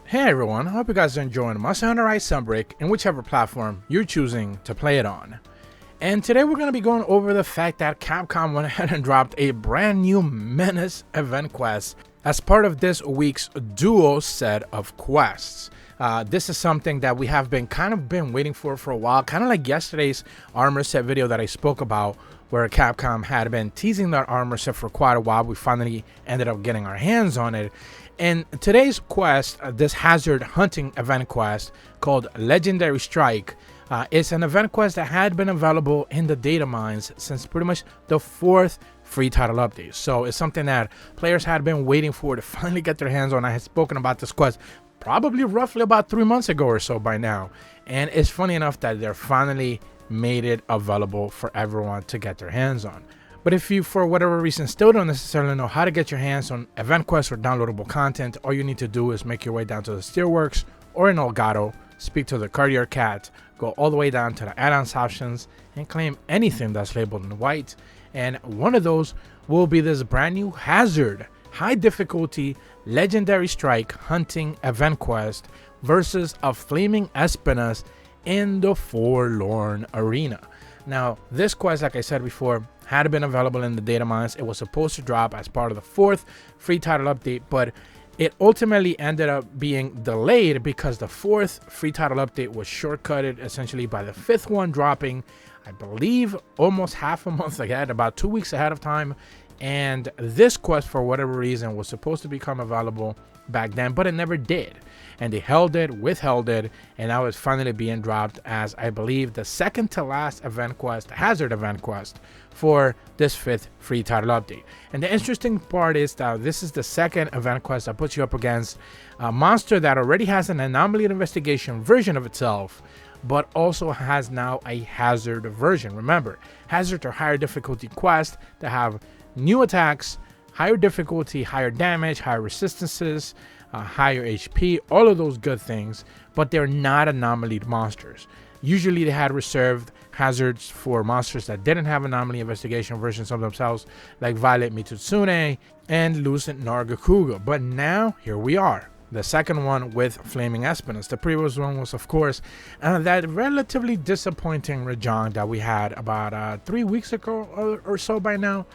Hey everyone, hope you guys are enjoying Monster Hunter Rise Sunbreak in whichever platform you're choosing to play it on. And today we're going to be going over the fact that Capcom went ahead and dropped a brand new Menace event quest as part of this week's duo set of quests. This is something that we have been waiting for a while, kind of like yesterday's armor set video that I spoke about, where Capcom had been teasing that armor set for quite a while. We finally ended up getting our hands on it. And today's quest, this hazard hunting event quest called Legendary Strike, is an event quest that had been available in the data mines since pretty much the 4th free title update. So it's something that players had been waiting for to finally get their hands on. I had spoken about this quest probably roughly about 3 months ago or so by now. And it's funny enough that they're finally made it available for everyone to get their hands on. But if you, for whatever reason, still don't necessarily know how to get your hands on event quests or downloadable content, all you need to do is make your way down to the Steelworks or in Elgato, speak to the courier cat, go all the way down to the add-ons options, and claim anything that's labeled in white. And one of those will be this brand new hazard, high difficulty, Legendary Strike hunting event quest versus a Flaming Espinus in the Forlorn Arena. Now, this quest, like I said before, had been available in the data mines. It was supposed to drop as part of the 4th free title update, but it ultimately ended up being delayed because the 4th free title update was shortcutted essentially by the 5th one dropping, I believe, almost half a month ahead, about 2 weeks ahead of time. And this quest, for whatever reason, was supposed to become available back then, but it never did. And they withheld it, and now it's finally being dropped as, I believe, the second to last event quest, hazard event quest, for this 5th free title update. And the interesting part is that this is the second event quest that puts you up against a monster that already has an anomaly investigation version of itself, but also has now a hazard version. Remember, hazards are higher difficulty quests that have new attacks, higher difficulty, higher damage, higher resistances, higher HP, all of those good things, but they're not anomaly monsters. Usually they had reserved hazards for monsters that didn't have anomaly investigation versions of themselves, like Violet Mitsune and Lucent Nargacuga. But now, here we are. The second one with Flaming Espinus. The previous one was, of course, that relatively disappointing Rajang that we had about 3 weeks ago or so by now.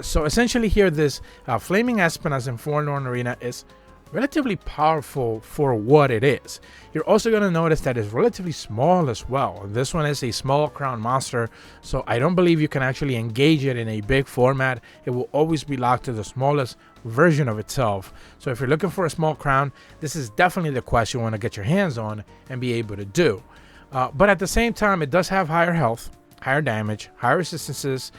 So essentially here, this Flaming Espinus in Forlorn Arena is relatively powerful for what it is. You're also going to notice that it's relatively small as well. This one is a small crown monster, so I don't believe you can actually engage it in a big format. It will always be locked to the smallest version of itself. So if you're looking for a small crown, this is definitely the quest you want to get your hands on and be able to do. But at the same time, it does have higher health, higher damage, higher resistances,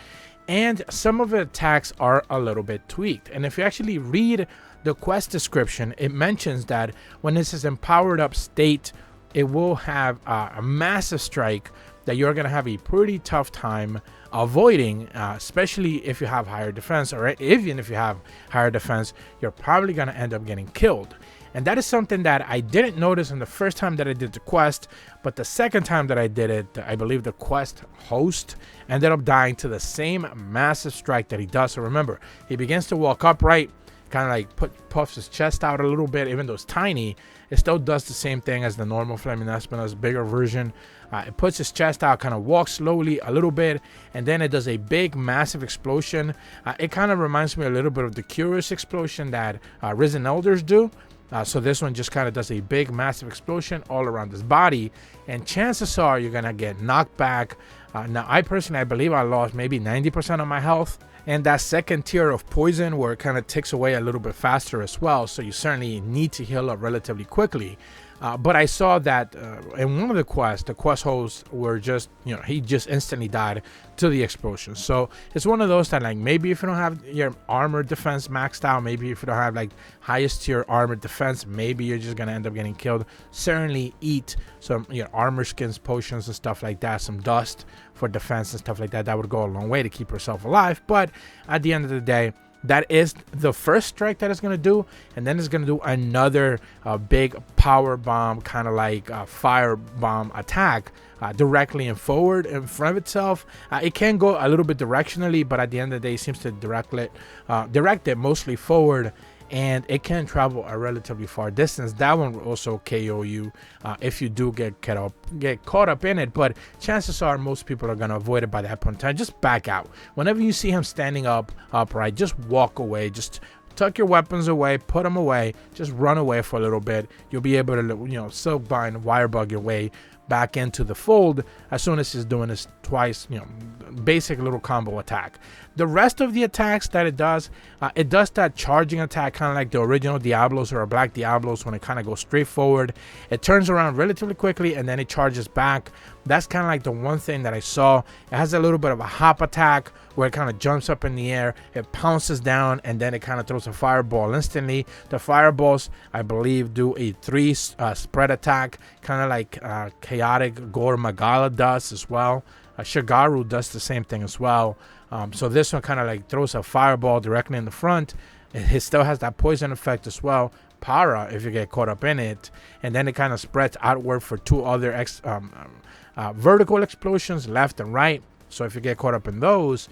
and some of the attacks are a little bit tweaked. And if you actually read the quest description, it mentions that when this is in powered up state, it will have a massive strike that you're going to have a pretty tough time avoiding, especially if you have higher defense, or even if you have higher defense, you're probably going to end up getting killed. And that is something that I didn't notice in the first time that I did the quest, but the second time that I did it, I believe the quest host ended up dying to the same massive strike that he does. So remember, he begins to walk upright, kind of like puffs his chest out a little bit. Even though it's tiny, it still does the same thing as the normal Flaming Espinus bigger version. It puts his chest out, kind of walks slowly a little bit, and then it does a big massive explosion. It kind of reminds me a little bit of the Curious explosion that Risen Elders do. So this one just kind of does a big massive explosion all around his body, and chances are you're gonna get knocked back. Now I believe I lost maybe 90% of my health, and that second tier of poison where it kind of ticks away a little bit faster as well, so you certainly need to heal up relatively quickly. But I saw that in one of the quest hosts were just, he just instantly died to the explosion. So it's one of those that, like, maybe if you don't have your armor defense maxed out, maybe if you don't have like highest tier armor defense, maybe you're just gonna end up getting killed. Certainly eat some armor skins, potions and stuff like that, some dust for defense and stuff like that. That would go a long way to keep yourself alive. But at the end of the day, that is the first strike that it's going to do, and then it's going to do another big power bomb, kind of like fire bomb attack directly and forward in front of itself. It can go a little bit directionally, but at the end of the day, it seems to direct it mostly forward and it can travel a relatively far distance. That one will also KO you if you do get caught up in it, but chances are most people are going to avoid it by that point in time. Just back out. Whenever you see him standing upright, just walk away. Just tuck your weapons away, put them away, just run away for a little bit. You'll be able to, silk bind, wire bug your way back into the fold as soon as he's doing this twice, basic little combo attack. The rest of the attacks that it does that charging attack, kind of like the original Diablos or a Black Diablos, when it kind of goes straight forward. It turns around relatively quickly and then it charges back. That's kind of like the one thing that I saw. It has a little bit of a hop attack where it kind of jumps up in the air, it pounces down, and then it kind of throws a fireball instantly. The fireballs, I believe, do a 3 spread attack, kind of like Chaotic Gore Magala does as well. Shigaru does the same thing as well. So this one kind of like throws a fireball directly in the front. It still has that poison effect as well. Para, if you get caught up in it, and then it kind of spreads outward for 2 other vertical explosions, left and right. So if you get caught up in those,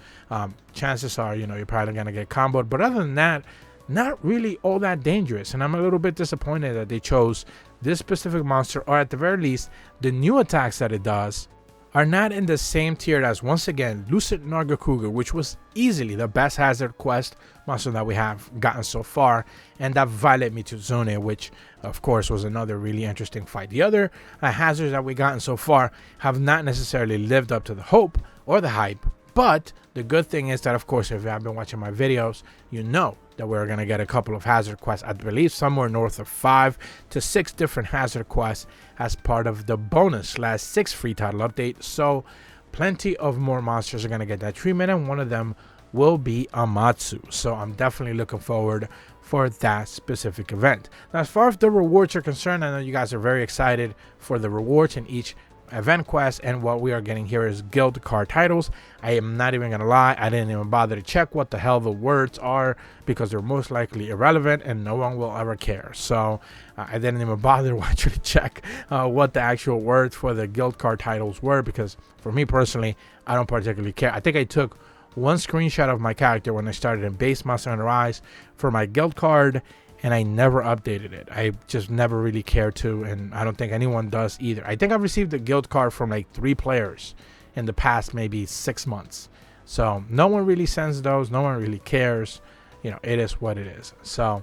chances are, you're probably going to get comboed. But other than that, not really all that dangerous. And I'm a little bit disappointed that they chose this specific monster, or at the very least, the new attacks that it does are not in the same tier as, once again, Lucid Nargacuga, which was easily the best Hazard Quest monster that we have gotten so far, and that Violet Mitsuzune, which of course was another really interesting fight. The other hazards that we gotten so far have not necessarily lived up to the hope or the hype, but the good thing is that, of course, if you have been watching my videos, you know that we're going to get a couple of hazard quests. I believe somewhere north of 5 to 6 different hazard quests as part of the bonus /6 free title update. So plenty of more monsters are going to get that treatment, and one of them will be Amatsu. So I'm definitely looking forward for that specific event. Now, as far as the rewards are concerned, I know you guys are very excited for the rewards in each event quest, and what we are getting here is guild card titles. I am not even gonna lie, I didn't even bother to check what the hell the words are, because they're most likely irrelevant and no one will ever care. So I didn't even bother to actually check what the actual words for the guild card titles were, because for me personally, I don't particularly care. I think I took one screenshot of my character when I started in base Monster Hunter Rise for my guild card, and I never updated it. I just never really cared to, and I don't think anyone does either. I think I've received a guild card from like 3 players in the past maybe 6 months. So no one really sends those, no one really cares. It is what it is. So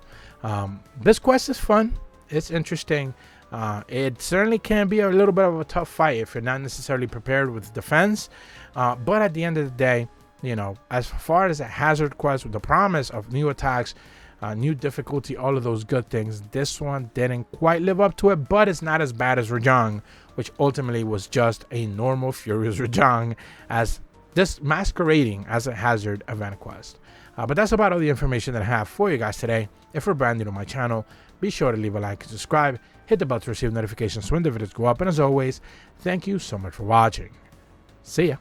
this quest is fun, it's interesting. It certainly can be a little bit of a tough fight if you're not necessarily prepared with defense. But at the end of the day, as far as a hazard quest with the promise of new attacks, new difficulty, all of those good things, this one didn't quite live up to it, but it's not as bad as Rajang, which ultimately was just a normal Furious Rajang, as this masquerading as a hazard event quest. But that's about all the information that I have for you guys today. If you're brand new to my channel, be sure to leave a like and subscribe, hit the bell to receive notifications when the videos go up, and as always, thank you so much for watching. See ya.